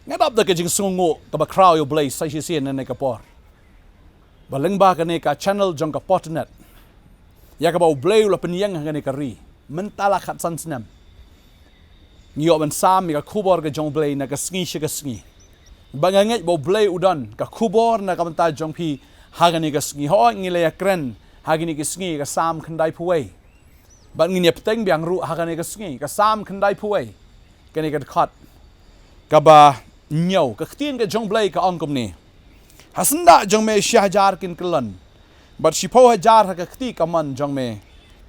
ngadap da ke jing sungu ka ba crowd yo blay sa sien ne ka por baleng ba ka ne ka channel jong ka potnet ya ka ba blay la penyang ka ne ka ri mentala khat san snam nyo ban sam ka kubor ka jong blay na ka sngi shi ka sngi banganget bo blay udan ka kubor na ka menta jong pi ha ka ne ka sngi ho ngile ya kren ha ni ka sngi ka sam khandai puai ban ngi ne peteng biang ru ha ka ne ka sngi ka sam khandai puai ka ne ka khat ka ba nhau ka khtin ka jong blay ka angkom ni hasanda jong me shahjar kin klan but shipo hajar ka khti ka man jong me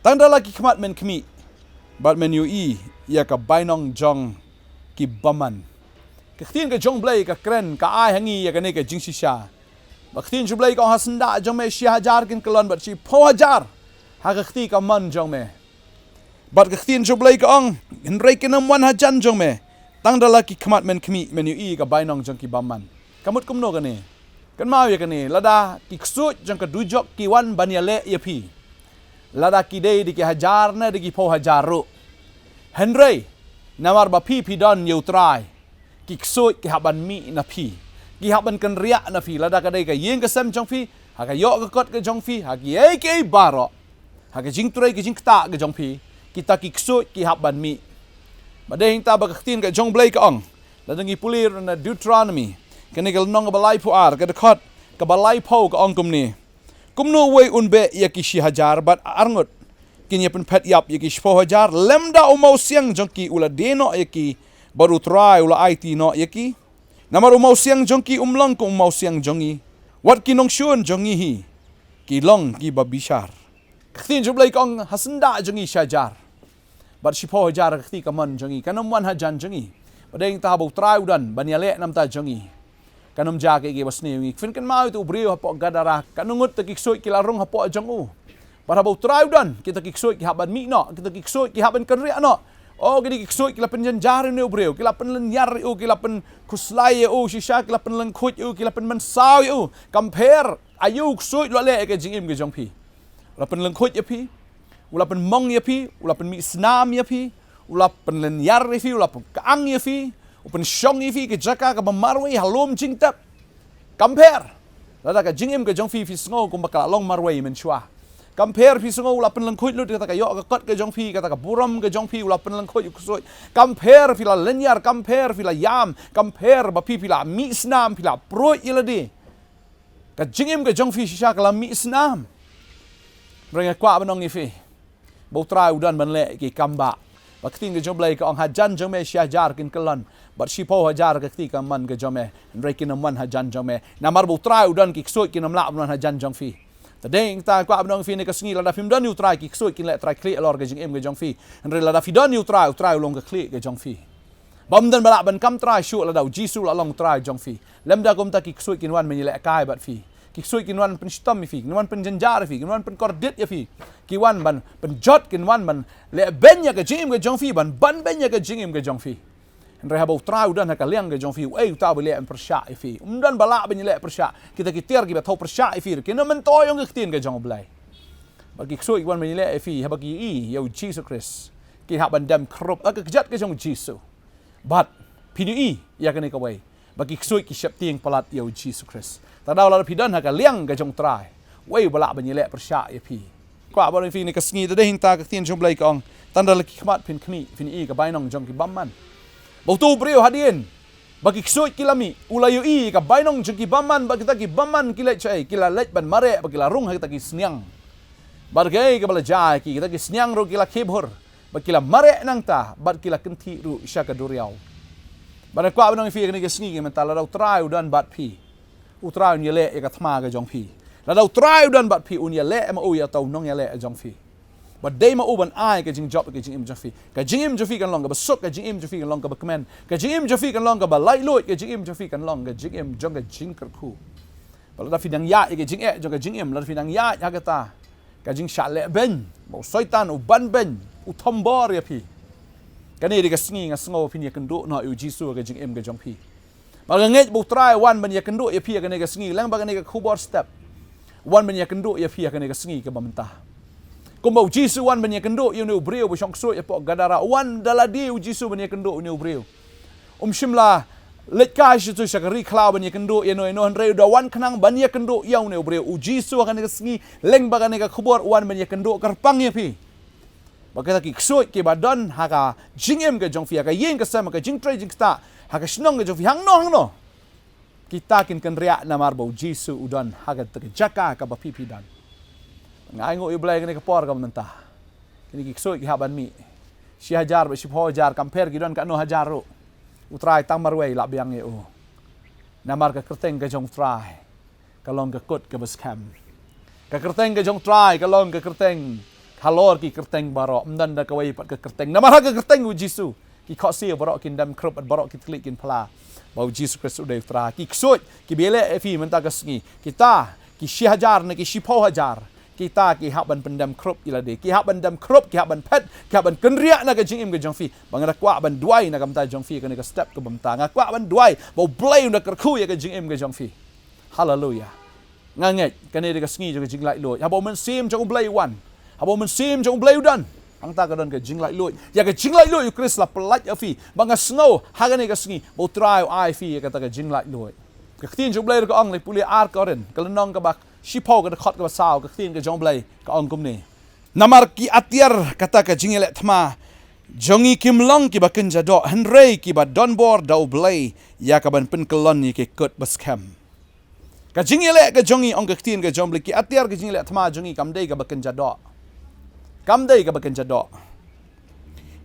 tandala ki khmat men khmi but men yu i ya ka bainong jong ki baman ka khtin ka jong blay ka kren ka ai hangi ya ka ne ka jing shisha ba khtin jong blay ka hasanda jong me shahjar kin klan but shipo hajar ha ka khti ka man jong me but ka khtin jong blay ka ang in rei kinam wan hajan jong me tang dala ki khmat men khmi men yu i ka bainong jong ki baman kamut kumno ka ni kan mau ya ka ni lada ki ksut jong ka dujok ki wan banyale ya pi lada ki dei di ki hajar na di ki po hajar ru henry namar ba pi don yu trai ki ksut ki haban mi na pi ki haban kan ria na pi lada ka dei ka yeng ka sem jong pi ha ka yo ka kot ka jong pi ha ki ei ke baro ha ka jing trai ki jing ta ka jong pi kita ki ksut ki haban mi Badeng ta baktin ka jong blay ka ong. Ladang ipulir na Deuteronomy. Kanigal nong balay po ar. Kadakot ka balay po ka ong kumni. Kumno way unbe yaki shi hajar bat arngot. Kinya pen pet yap yaki shpo hajar. Lemda umaw siyang jongki ula deno yaki. Baru try ula IT no yaki. Namar umaw siyang jongki umlang ko umaw siyang jongi. Wat kinong syun jongi hi. Kilong ki babishar. Kaktin jong blay ka ong hasenda jongi shajar. But shipo hajar khti kaman jongi kanam wan hajan jongi badeng ta bu trai udan banyale nam ta jongi kanam ja ke basni wi fin kan mau tu brio hapo gadara kanungut ta kiksoi kilarung hapo jongu para bu trai udan kita kiksoi ki haban mi no kita kiksoi ki haban kanri no oh gidi kiksoi kila pen janjar ne brio kila pen len yar u kila pen kuslai u shisha kila pen len khut u kila pen man saw u compare ayu ksoi lo le ke jingim ke jong pi la pen len khut ya pi ula pen mong ya pi, ula pen mi snam ya pi, ula pen len yar ya pi, ula pen kaang ya pi, upen shong ya pi, ke jaka ke marway halom jing tap. Compare. Lada ka jingim ke jong fi sngo kum bakal long marway men chua. Compare fi sngo ula pen len khut lut kata ka yo ka kot ke jong fi kata ka buram ke jong fi ula pen len khut yu kusoi. Compare fi la lenyar, compare fi la yam, compare ba pi la mi snam fi la pro ila di. Ka jingim ke jong fi shisha ka la mi snam. Bring kwa banong ni fi. Bau trai udan ban le ki kamba baktin ke joblay ka ong hajan jome syajar kin kelan bat shipo hajar ke ti ka man ke jome rekin man hajan jome namar bau trai udan ki ksoi kin amla ban hajan jong fi tadeng ta kwa abnong fi ne ka sngi la da fim dan yu trai ki ksoi kin le trai kli lor ke jing em ke jong fi re la da fi dan yu trai long ke kli ke jong fi bam dan bala ban kam trai shu la da jisu la long trai jong fi lem da kom ta ki ksoi kin wan men le kai bat fi ki ksoi kin wan pen stam fi kin wan pen janjar fi kin wan pen kordit ya fi ki wan ban pen jot kin wan ban le ben ya ke jing ke jong fi ban ben ya ke jing ke jong fi re ha bau trau dan ha ka liang ke jong fi ei ta be le en persha fi dan bala ben le persha kita kitir ki ba thau persha fi kin men to yong ke tin ke jong blai ba ki ksoi wan men le fi ha ba ki i yo Jesus Christ ki ha ban dam krop ka jat ke jong Jesus but pini ya ke ne ka wai ba ki ksoi ki shap tiang palat yo Jesus Christ tadaw la pidan ha ka liang ke jong trai wei bala ben le persha fi kwa ba fi ni ka sngi de hinta ka tin jong blai ka ong tanda la ki khmat pin khni fin i ka bainong jong ki bamman bau tu brio hadin bagi ksoi kilami ulayu i ka bainong jong ki bamman ba kita ki bamman kila chai kila lech ban mare ba kila rung ha kita ki sniang bargai ka bala jai ki kita ki sniang ro kila khebhor ba kila mare nang ta ba kila kenti ru sha ka duriau ba kwa ba nong fi ni ka sngi ki mentala dau trai udan bat pi utrai ni le ka thma ka jong pi la dau trai udan bat pi un ya le ma u ya tau nong ya le jong fi but day ma u ban ai ka jing job ka jing im jong fi ka jing im jong fi kan long ka basuk ka jing im jong fi kan long ka ba command ka jing im jong fi kan long ka ba lai lot ka jing im jong fi kan long ka jing im jong ka jing kar khu ba la fi dang ya ka jing e jong ka jing im la fi dang ya ka ta ka jing sha le ben mo soitan u ban ben u thombor ya pi ka ni ka sngi nga sngo phi ni kan do no u jisu ka jing im ka jong fi ba nget bu try one ban ya kan do ya pi ka ni ka sngi lang ba ka ni ka khubor step wan ben ya kendo ya pia ka ni ka sngi ka bamenta ko mau jisu wan ben ya kendo you know breu bo shong so ya po gadara wan daladi u jisu ben ya kendo you know breu shimla let kai shi tu shakari klau ban yakendo eno han reu da wan khnang ban yakendo yaw ne obre uji su kan ka sngi leng ba kan ka khubor wan ban yakendo karpang ya phi bakata ki ksoi ki badon haka jingem ke jong fi ka yeng ka sama ka jing trai jing sta haka shnong ke jong fi hang no kita kin kan ria namar ba uji su udon haka te jaka ka ba pipi dan ngai ngo iblai kan ka por ka mentah kini ki ksoi ki haban mi si hajar ba si hajar compare ki don ka no hajar ro utrai tang marway la biang ye o namar ka kerteng ka jong trai ka long ka kot ka baskam ka kerteng ka jong trai ka long ka kerteng halor ki kerteng baro mdan da ka wai pat ka kerteng namar ka kerteng u jisu ki khosi baro kin dam krup at baro ki klik kin pala bau jisu kristu de tra ki ksot ki bele fi menta ka sngi kita ki shi hajar ne ki shi pho hajar kita ki haban pendam krup ila de ki haban dam krup ki haban pet ki haban kenria na ka jingim ke jongfi bangara kwa ban duai na kamta jongfi ka step ke bamta nga kwa ban duai bo blai na kerku ya ka jingim ke jongfi hallelujah nganget kane de ka sngi jo ka jing lai lo habo men sim jo blai wan habo men sim jo blai dan ang ta ka don ka jing lai lo ya ka jing lai lo yu kris la pelat ya fi banga snow ha ka ne ka sngi bo try ai fi ka ta ka jing lai lo ka tin jo blai ka ang le puli ar ka ren ka nong ka bak Shipo ka khot ka sao ka thin ka jong blai ka ong kum ni namar ki atiar kata ka jingele thma jongi kim long ki ba kinja do henrei ki ba don bor da blai ya ka ban pin kolon ni ke kot bas kham ka jingele ka jongi ong ka thin ka jong blai ki atiar ka jingele thma jongi kam dei ka ba kinja do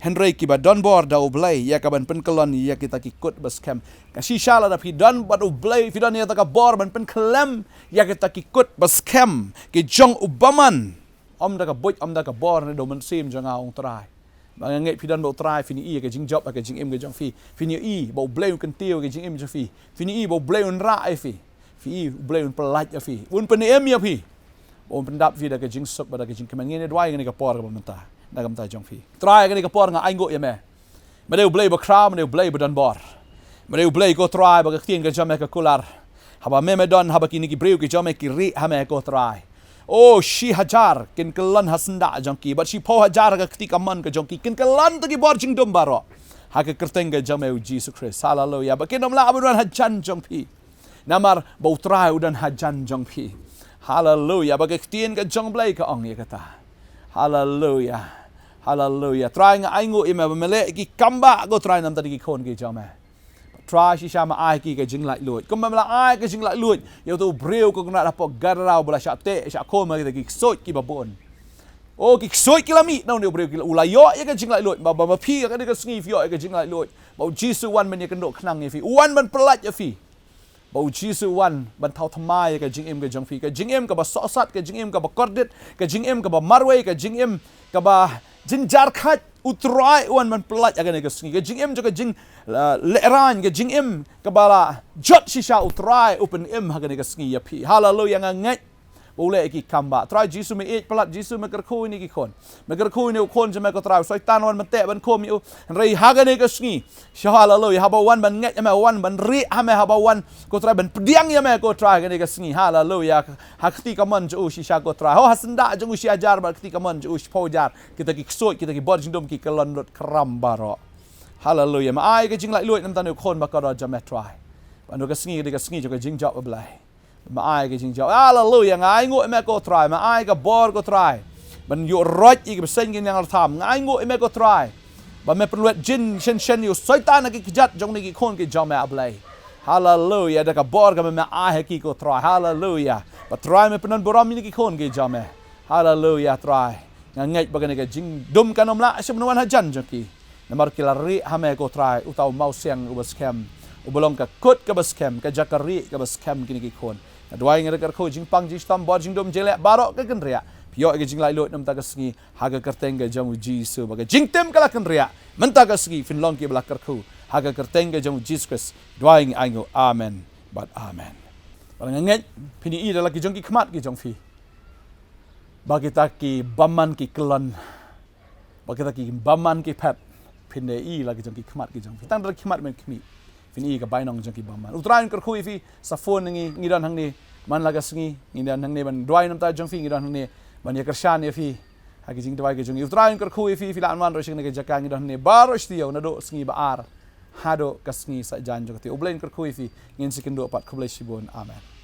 henrei ki ba don bor da blai ya ka ban pin kolon ni ya kita ki kot bas kham ka shisha la da fi don ba blai fi don ya ta ka bor ban pin klam ya kita ki kut bas kem ki jong ubaman om da ka boy om da ka bor ne do man sim janga ong trai ba nge pidan bo trai fini i ka jing job ka jing im ka jong fi fini i bo bleu kan tio ka jing im jong fi fini i bo bleu ra ai fi fi bleu pelat ya fi un pen em ya fi bo pendap fi da ka jing sok ba da ka jing keman nge ne dwai nge ka por ka menta da ka mta jong fi trai ka por nga ai ngo ya me ma de bleu ba kra ma de bleu ba dan bor ma de bleu ko trai ba ka tien ka jam ka kular haba memedon haba kini ki breu ki jome ki ri hame ko trai oh shi hajar kin kelan hasnda jongki but shi po hajar ka ketika man ka jongki kin kelan to ki bor jing dom baro ha ka kerteng ka jome u Jesus Christ hallelujah ba kin namla abudan hajan jongpi namar bo trai udan hajan jongpi hallelujah ba ka tien ka jong blai ka ong ye kata hallelujah trai nga aingo ime ba mele ki kamba go trai nam tadi ki khon ki jome try si sama ai ki ka jing lai luit kum mala ai ka jing lai luit yo tu breu ko na dapat garau bala sha te sha ko ma ki soi ki babon o ki soi ki lami no ne breu ki ulayo ya ka jing lai luit ba phi ka ni ka sngi fi yo ka jing lai luit ba jisu wan men ya kan do knang fi wan ban pelat ya fi ba jisu wan ban thau thamai ka jing em ka jong fi ka jing em ka ba so sat ka jing em ka ba kordit ka jing em ka ba marway ka jing em ka ba jinjar khat utrai wan man pelat agan ka sngi ka jing em ka jing leran ka jing em ka bala jot shisha utrai open em hagan ka sngi ya phi hallelujah ngai boleh ki kamba try jisu me et pelat jisu me kerku ni ki kon me kerku ni kon je me ko try syaitan wan mate ban kom yu rei hagan ka sngi hallelujah haba wan ban ngai me wan ban ri ame haba wan ko try ban pediang ya me ko try gan ka sngi hallelujah hakti ka man ju shisha ko try ho hasnda ju shi ajar ba hakti ka man ju pojar kita ki ksoi kita ki bor jingdom ki kelon lot kram baro hallelujah ma ai ka jing lai luit nam tan kon ba ka ro ja me try ban ka sngi ka sngi ju ka jing job blai ma ai ka jing job hallelujah ngai ngo me ko try ma ai ka bor ko try ban yu rot i ka sen kin yang tham ngai ngo me ko try ba me perluat jin shen yu syaitan ki kijat jong ni ki kon ki jom me blai hallelujah da ka bor ka me ai ki ko try hallelujah ba try me penan boram ni ki kon ki jom me hallelujah try ngai ba ka jing dum ka nom la sem wan hajan joki namar kilari hame ko try utau mau siang ubas kem ubelong ka kut ka bas kem ka jakari ka bas kem kini ki kon adwai ngar ka ko jing pang jing stam bor jing dom jele baro ka kan ria pio ka jing lai lot nam ta ka sngi haga kerteng ka jamu jisu ba ka jing tem kala kan ria menta ka sngi fin long ki bla kar khu haga kerteng ka jamu jesus dwai aingo amen but amen barang ngai pini i dala ki jong ki khmat ki jong fi ba kita ki baman ki klan ba kita ki baman ki phat pinde i lagi jong ki khmat ki jong fi tang dar khmat men khmi fini ka bainong jong ki baman utrain kar khui fi sa phone ngi dan hang ni man laga sngi ngi dan hang ni ban dwai nam ta jong fi ngi dan hang ni ban ya kershan ya fi ha ki jing dwai ki jong utrain kar khui fi lan man ro shing ni ka jaka ngi dan ni baro shtiyo na do sngi ba ar hado kasngi sa jan jo ti oblain kar khui fi ngin sikin do pat khublai sibon amen